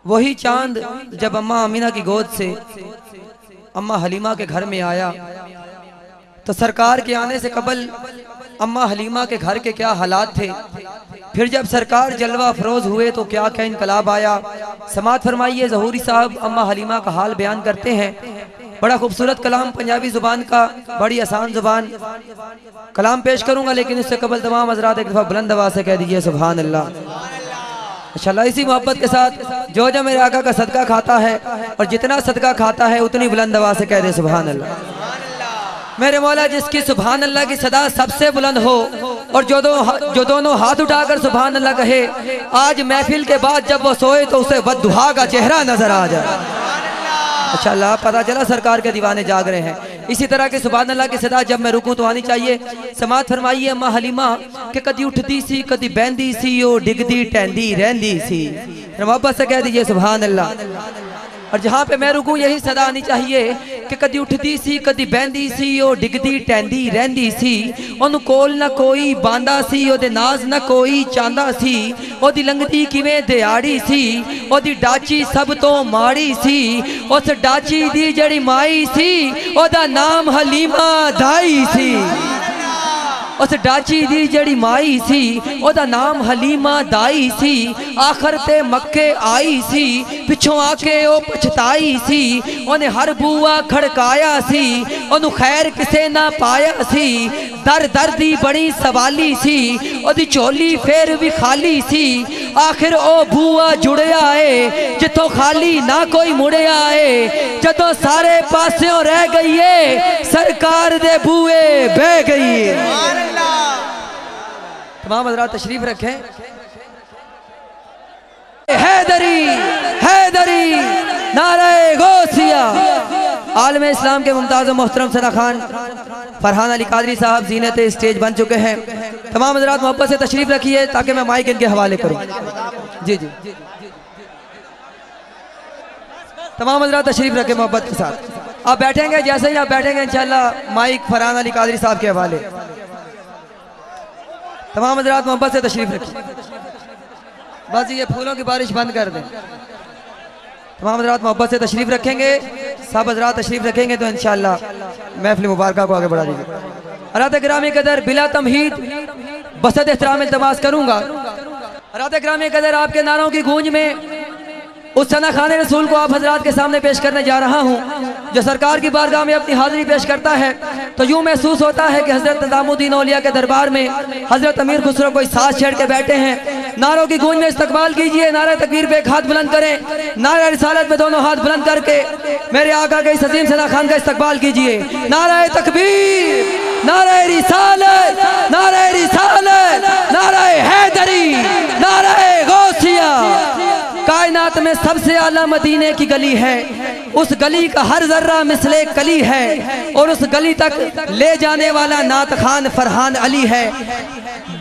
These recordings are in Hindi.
वही चांद जब अम्मा अमीना की गोद से अम्मा हलीमा के घर में आया तो सरकार के आने से कबल अम्मा हलीमा के घर के क्या हालात थे, फिर जब सरकार जलवा अफरोज हुए तो क्या क्या इनकलाब आया। समात फरमाइए ज़हूरी साहब अम्मा हलीमा का हाल बयान करते हैं। बड़ा खूबसूरत कलाम पंजाबी जुबान का, बड़ी आसान जुबान कलाम पेश करूंगा, लेकिन उससे कबल तमाम हज़रात एक दफ़ा बुलंद आवाज़ से कह दीजिए सुभान अल्लाह। इंशाअल्लाह इसी मोहब्बत के साथ जो मेरे आका का सदका खाता है और जितना सदका खाता है उतनी बुलंद आवाज़ से कह दे सुभान अल्लाह। मेरे मौला जिसकी सुभान अल्लाह की सदा सबसे बुलंद हो और जो दोनों हाथ उठाकर सुभान अल्लाह कहे, आज महफिल के बाद जब वो सोए तो उसे बद्दुहा का चेहरा नजर आ जाए। माशाअल्लाह पता चला सरकार के दीवाने जाग रहे हैं। इसी तरह के सुभान अल्लाह की सदा जब मैं रुकूं तो आनी चाहिए। समात फरमाइए अम्मा हलीमा के कदी उठती सी कदी बहंदी सी ओ डिगदी टहंदी रहंदी सी। मोहब्बत से कह दीजिए सुभान अल्लाह। और जहाँ पे मैं रुकूं यही सदा आनी चाहिए कि कदी उठती सी कदी बहंदी सी ओ डिगदी टहंदी रहंदी सी। ओनू कोल ना कोई बांदा सी, ओदे नाज ना कोई चांदा सी। ओदी लंघदी किवें दिहाड़ी सी, ओदी डाची सब तो माड़ी सी। उस डाची दी जड़ी माई सी ओदा नाम हलीमा दाई सी। उस डाची दी जड़ी माई सी ओदा नाम हलीमा दाई सी। आखर ते मक्के आई सी पिछों आके ओ पछताई सी। ओने हर बूआ खड़काया सी ओनू खैर किसे ना पाया सी। दर दर दी बड़ी सवाली सी ओदी चोली फिर भी खाली सी। आखिर ओ बूआ जुड़िया है जिथों खाली ना कोई मुड़िया है। जदों सारे पास्यों रह गई है सरकार दे बूए बह गई है। तमाम हज़रात तशरीफ रखें। हैदरी हैदरी नारे गौसिया। आलम इस्लाम के मुमताज़ मोहतरम सना खान फरहान अली कादरी साहब ज़ीनत स्टेज बन चुके हैं। तमाम हज़रात मोहब्बत से तशरीफ रखिए ताकि मैं माइक इनके हवाले करूं। जी जी तमाम हज़रात तशरीफ रखें मोहब्बत के साथ। आप बैठेंगे, जैसे ही आप बैठेंगे इंशाअल्लाह माइक फरहान अली कादरी साहब के हवाले। तमाम हज़रात मोहब्बत से तशरीफ रखिए। बस ये फूलों की बारिश बंद कर दें। तमाम हज़रात मोहब्बत से तशरीफ रखेंगे, सब हज़रात तशरीफ रखेंगे तो इंशाअल्लाह महफिल मुबारक को आगे बढ़ा दीजिए। हज़रात गिरामी कदर बिला तमहीद बसत एहतराम इल्तमास करूँगा। हज़रात गिरामी कदर आपके नारों की गूंज में उस सना खाने रसूल को आप हजरात के सामने पेश करने जा रहा हूँ जो सरकार की बारगाह में अपनी हाजिरी पेश करता है तो यूँ महसूस होता है कि हजरत निज़ामुद्दीन औलिया के दरबार में हजरत अमीर खुसरो कोई सांस छेड़ के बैठे हैं। नारों की गूंज में इस्तकबाल कीजिए। नारे तकबीर पे एक हाथ बुलंद करें, नारे रिसालत पे दोनों हाथ बुलंद करके मेरे आका के इस अजीम सना खान का इस्तकबाल कीजिए। नारे तकबीर, नारे रिसालत, नारे रिसालत, नारे हैदरी, नारे गौसिया। कायनात में सबसे आला मदीने की गली है, उस गली का हर जर्रा मिसले कली है और उस गली तक ले जाने वाला नात खान फरहान अली है।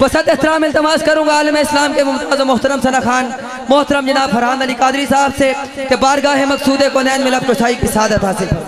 बसत एहतराम इल्तमास करूँगा आलम इस्लाम के मुमताज़ मोहतरम सना खान मोहतरम जनाब फरहान अली कादरी साहब से कि बारगाह मकसूद को नैन मिलब कुशाई की सादत हासिल हो।